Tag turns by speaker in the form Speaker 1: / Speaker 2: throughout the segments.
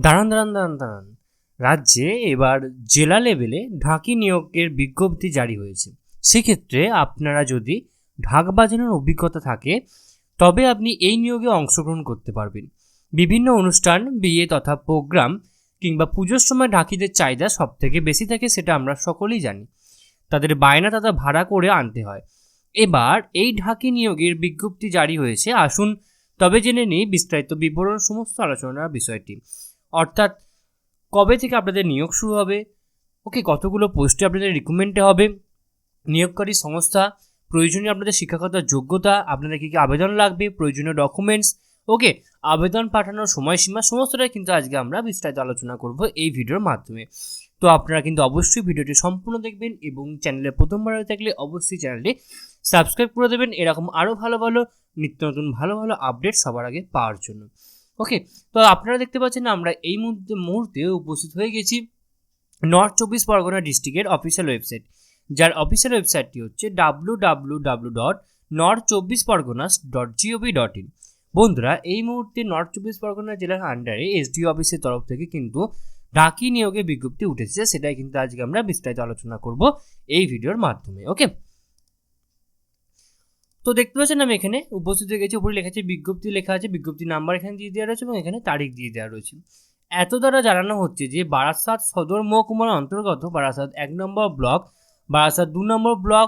Speaker 1: দাঁড়ান। রাজ্যে এবার জেলা লেভেলে ঢাকি নিয়োগের বিজ্ঞপ্তি জারি হয়েছে। সেক্ষেত্রে আপনারা যদি ঢাক বাজানোর অভিজ্ঞতা থাকে তবে আপনি এই নিয়োগে অংশগ্রহণ করতে পারবেন। বিভিন্ন অনুষ্ঠান, বিয়ে তথা প্রোগ্রাম কিংবা পুজোর সময় ঢাকিদের চাহিদা সব থেকে বেশি থাকে, সেটা আমরা সকলেই জানি। তাদের বায়না তথা ভাড়া করে আনতে হয়। এবার এই ঢাকি নিয়োগের বিজ্ঞপ্তি জারি হয়েছে। আসুন তবে জেনে নিই বিস্তারিত বিবরণ, সমস্ত আলোচনার বিষয়টি। অর্থাৎ কবে থেকে আপনাদের নিয়োগ শুরু হবে, কতগুলো পোস্টে আপনাদের রিক্রুটমেন্টে হবে, নিয়োগকারী সংস্থা, প্রয়োজনীয় আপনাদের শিক্ষাগত যোগ্যতা, আপনাদের কী আবেদন লাগবে, প্রয়োজনীয় ডকুমেন্টস, আবেদন পাঠানোর সময়সীমা, সমস্তটাই কিন্তু আজকে আমরা বিস্তারিত আলোচনা করব এই ভিডিওর মাধ্যমে। তো আপনারা কিন্তু অবশ্যই ভিডিওটি সম্পূর্ণ দেখবেন এবং চ্যানেলে প্রথমবার হয়ে থাকলে অবশ্যই চ্যানেলটি সাবস্ক্রাইব করে দেবেন এরকম আরও ভালো নিত্য নতুন ভালো আপডেট সবার আগে পাওয়ার জন্য। তো আপনারা দেখতে পাচ্ছেন আমরা এই মুহূর্তে উপস্থিত হয়ে গেছি নর্থ 24 পরগনা ডিস্ট্রিক্টের অফিসিয়াল ওয়েবসাইট, যার অফিসিয়াল ওয়েবসাইটটি হচ্ছে www.north24parganas.gov.in। বন্ধুরা, এই মুহূর্তে নর্থ 24 পরগনা জেলার আন্ডারে SDO অফিসের তরফ থেকে কিন্তু ঢাকি নিয়োগের বিজ্ঞপ্তি উঠেছে, সেটাই কিন্তু আজকে আমরা বিস্তারিত আলোচনা করব এই ভিডিওর মাধ্যমে। তো দেখতে পাচ্ছেন আমি এখানে উপস্থিত হয়ে গেছি। উপরে লেখা আছে বিজ্ঞপ্তি, লেখা আছে বিজ্ঞপ্তি নাম্বার এখানে দিয়ে দেওয়া রয়েছে এবং এখানে তারিখ দিয়ে দেওয়া রয়েছে। এত দ্বারা জানানো হচ্ছে যে বারাসাত সদর মহকুমার অন্তর্গত বারাসাত 1 নম্বর ব্লক, বারাসাত 2 নম্বর block,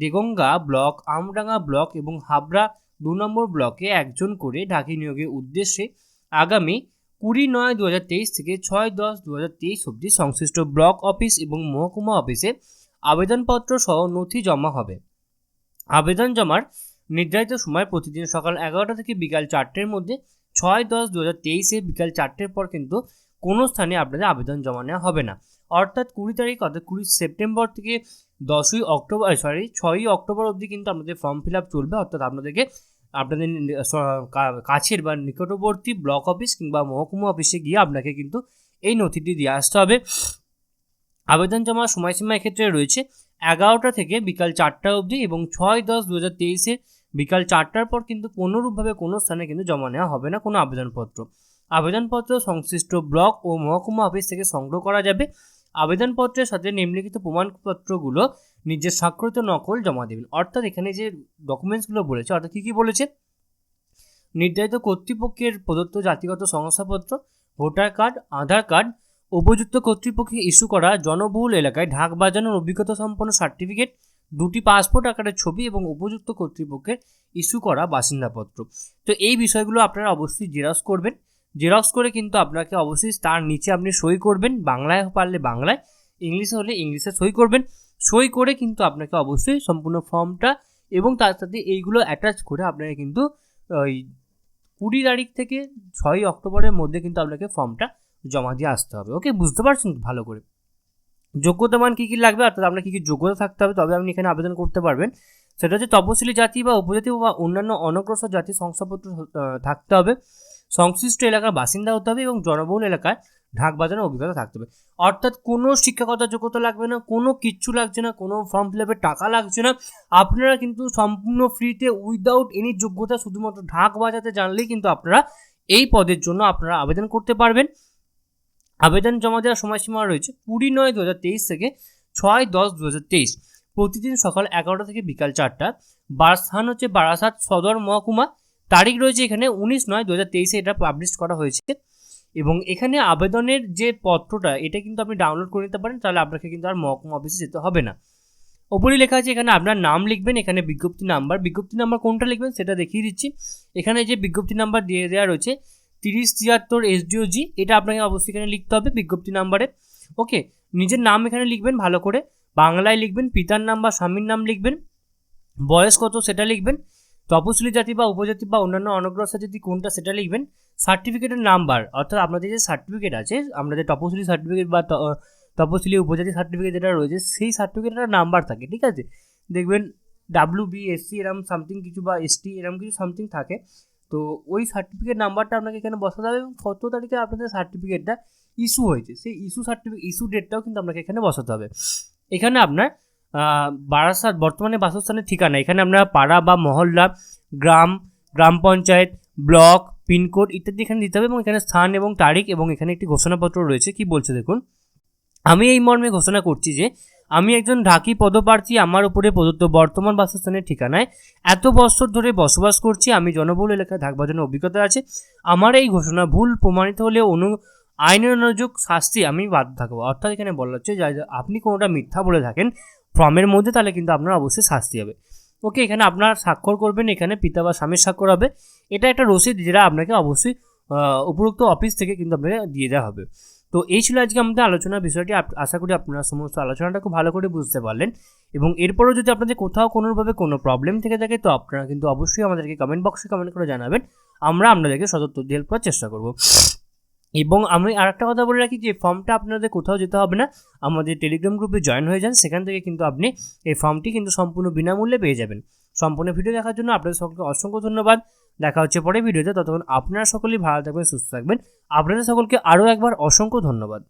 Speaker 1: Deganga block, Amdanga block এবং হাবড়া 2 নম্বর ব্লকে একজন করে ঢাকি নিয়োগের উদ্দেশ্যে আগামী 20/9/2023 থেকে 6/10/2023 অবধি সংশ্লিষ্ট ব্লক অফিস এবং মহকুমা অফিসে আবেদনপত্র সহ নথি জমা হবে। আবেদন জমার নির্ধারিত সময় প্রতিদিন সকাল 11টা থেকে বিকাল 4টের মধ্যে। 6/10/2023 বিকাল 4টের পর কিন্তু কোনো স্থানে আপনাদের আবেদন জমা নেওয়া হবে না। অর্থাৎ 20 তারিখ অর্থাৎ 20 সেপ্টেম্বর থেকে 6ই অক্টোবর অবধি কিন্তু আপনাদের ফর্ম ফিল আপ চলবে। অর্থাৎ আপনাদের কাছের বা নিকটবর্তী ব্লক অফিস কিংবা মহকুমা অফিসে গিয়ে আপনাকে কিন্তু এই নথিটি দিয়ে আসতে হবে। আবেদন জমার সময়সীমা এক্ষেত্রে রয়েছে 11টা থেকে বিকাল 4টা অবধি এবং 6/10/2023 বিকাল 4টার পর কিন্তু কোনোরূপভাবে কোনো স্থানে কিন্তু জমা নেওয়া হবে না কোনো আবেদনপত্র সংশ্লিষ্ট ব্লক ও মহকুমা অফিস থেকে সংগ্রহ করা যাবে। আবেদনপত্রের সাথে নিম্নলিখিত প্রমাণপত্রগুলো নিজের স্বাক্ষরিত নকল জমা দেবেন। অর্থাৎ এখানে যে ডকুমেন্টসগুলো বলেছে, অর্থাৎ কী বলেছে, নির্ধারিত কর্তৃপক্ষের প্রদত্ত জাতিগত শংসাপত্র, ভোটার কার্ড, আধার কার্ড, উপযুক্ত কর্তৃপক্ষে ইস্যু করা জনবহুল এলাকায় ঢাক বাজানোর অভিজ্ঞতা সম্পন্ন সার্টিফিকেট, 2টি পাসপোর্ট আকারের ছবি এবং উপযুক্ত কর্তৃপক্ষের ইস্যু করা বাসিন্দাপত্র। তো এই বিষয়গুলো আপনারা অবশ্যই জেরক্স করবেন। জেরক্স করে কিন্তু আপনাকে অবশ্যই তার নিচে আপনি সই করবেন, বাংলায় পারলে বাংলায়, ইংলিশে হলে ইংলিশে সই করবেন। সই করে কিন্তু আপনাকে অবশ্যই সম্পূর্ণ ফর্মটা এবং তার সাথে এইগুলো অ্যাটাচ করে আপনাকে কিন্তু ওই 20 তারিখ থেকে 6ই অক্টোবরের মধ্যে কিন্তু আপনাকে ফর্মটা জমা দিয়ে আসতে হবে। বুঝতে পারছেন ভালো করে? যোগ্যতা মান কী লাগবে, অর্থাৎ আপনার কী যোগ্যতা থাকতে হবে তবে আপনি এখানে আবেদন করতে পারবেন। সেটা হচ্ছে তপশিলি জাতি বা উপজাতি বা অন্যান্য অনগ্রসর জাতির শংসাপত্র থাকতে হবে, সংশ্লিষ্ট এলাকার বাসিন্দা হতে হবে এবং জনবহুল এলাকায় ঢাক বাজানোর অভিজ্ঞতা থাকতে হবে। অর্থাৎ কোনো শিক্ষাগত যোগ্যতা লাগবে না, কোনো কিচ্ছু লাগছে না, কোনো ফর্ম ফিল আপের টাকা লাগছে না। আপনারা কিন্তু সম্পূর্ণ ফ্রিতে উইদাউট এনি যোগ্যতা শুধুমাত্র ঢাক বাজাতে জানলেই কিন্তু আপনারা এই পদের জন্য আপনারা আবেদন করতে পারবেন। আবেদন জমা দেওয়ার সময়সীমা রয়েছে 20/9/2023 থেকে 6/10/2023 প্রতিদিন সকাল 11টা থেকে বিকাল 4টা। স্থান হচ্ছে বারাসাত সদর মহকুমা। তারিখ রয়েছে এখানে 19/9/2023 এটা পাবলিশ করা হয়েছে এবং এখানে আবেদনের যে পত্রটা এটা কিন্তু আপনি ডাউনলোড করে নিতে পারেন, তাহলে আপনাকে কিন্তু আর মহকুমা অফিসে যেতে হবে না। ওপরে লেখা আছে এখানে আপনার নাম লিখবেন, এখানে বিজ্ঞপ্তি নাম্বার কোনটা লিখবেন সেটা দেখিয়ে দিচ্ছি। এখানে যে বিজ্ঞপ্তি নাম্বার দিয়ে দেওয়া রয়েছে 3073 SDOG, এটা আপনাকে অবশ্যই এখানে লিখতে হবে বিজ্ঞপ্তি নাম্বারে। নিজের নাম এখানে লিখবেন ভালো করে, বাংলায় লিখবেন, পিতার নাম বা স্বামীর নাম লিখবেন, বয়স কত সেটা লিখবেন, তপশিলি জাতি বা উপজাতি বা অন্যান্য অনগ্রসর জাতি কোনটা সেটা লিখবেন, সার্টিফিকেটের নাম্বার, অর্থাৎ আপনাদের যে সার্টিফিকেট আছে, আমাদের তপশিলি সার্টিফিকেট বা তপশিলি উপজাতি সার্টিফিকেট যেটা রয়েছে সেই সার্টিফিকেটের নাম্বার থাকে, ঠিক আছে? দেখবেন WBSC এরকম সামথিং কিছু বা ST এরকম কিছু সামথিং থাকে। তো ওই সার্টিফিকেট নাম্বারটা আপনাকে এখানে বসাতে হবে এবং কত তারিখে আপনাদের সার্টিফিকেটটা ইস্যু হয়েছে সেই ইস্যু ডেটটাও কিন্তু আপনাকে এখানে বসাতে হবে। এখানে আপনার বারাসাত বর্তমানে বাসস্থানের ঠিকানা, এখানে আপনার পাড়া বা মহল্লা, গ্রাম পঞ্চায়েত, ব্লক, পিনকোড ইত্যাদি এখানে দিতে হবে এবং এখানে স্থান এবং তারিখ এবং এখানে একটি ঘোষণাপত্র রয়েছে। কি বলছে দেখুন, আমি এই মর্মে ঘোষণা করছি যে আমি একজন ঢাকি পদপ্রার্থী, আমার উপরে প্রদত্ত বর্তমান বাসস্থানের ঠিকানায় এত বছর ধরে বসবাস করছি, আমি জনবহুল এলাকায় থাকবার জন্য অভিজ্ঞতা আছে। আমার এই ঘোষণা ভুল প্রমাণিত হলে আইনের অনুযোগ শাস্তি আমি বাধ্য থাকবো। অর্থাৎ এখানে বলা হচ্ছে যে আপনি কোনোটা মিথ্যা বলে থাকেন ফর্মের মধ্যে, তাহলে কিন্তু আপনার অবশ্যই শাস্তি হবে। ওকে, এখানে আপনার স্বাক্ষর করবেন, এখানে পিতা বা স্বামীর স্বাক্ষর হবে। এটা একটা রসিদ যেটা আপনাকে অবশ্যই উপরোক্ত অফিস থেকে কিন্তু আপনাকে দিয়ে দেওয়া হবে। তো এই ছিল আজকে আমাদের আলোচনার বিষয়টি। আশা করি আপনারা সমস্ত আলোচনাটা খুব ভালো করে বুঝতে পারলেন এবং এরপরও যদি আপনাদের কোথাও কোনোভাবে কোনো প্রবলেম থেকে থাকে তো আপনারা কিন্তু অবশ্যই আমাদেরকে কমেন্ট বক্সে কমেন্ট করে জানাবেন, আমরা আপনাদেরকে সদুত্তর হেল্প করার চেষ্টা করব। এবং আমি আরেকটা কথা বলে রাখি যে ফর্মটা আপনাদের কোথাও যেতে হবে না, আমাদের টেলিগ্রাম গ্রুপে জয়েন হয়ে যান, সেখান থেকে কিন্তু আপনি এই ফর্মটি কিন্তু সম্পূর্ণ বিনামূল্যে পেয়ে যাবেন। সম্পূর্ণ ভিডিও দেখার জন্য আপনাদের সকলকে অসংখ্য ধন্যবাদ। দেখা হচ্ছে পরে ভিডিওতে, ততক্ষণ আপনারা সকলেই ভালো থাকবেন, সুস্থ থাকবেন। আপনাদের সকলকে আরও একবার অসংখ্য ধন্যবাদ।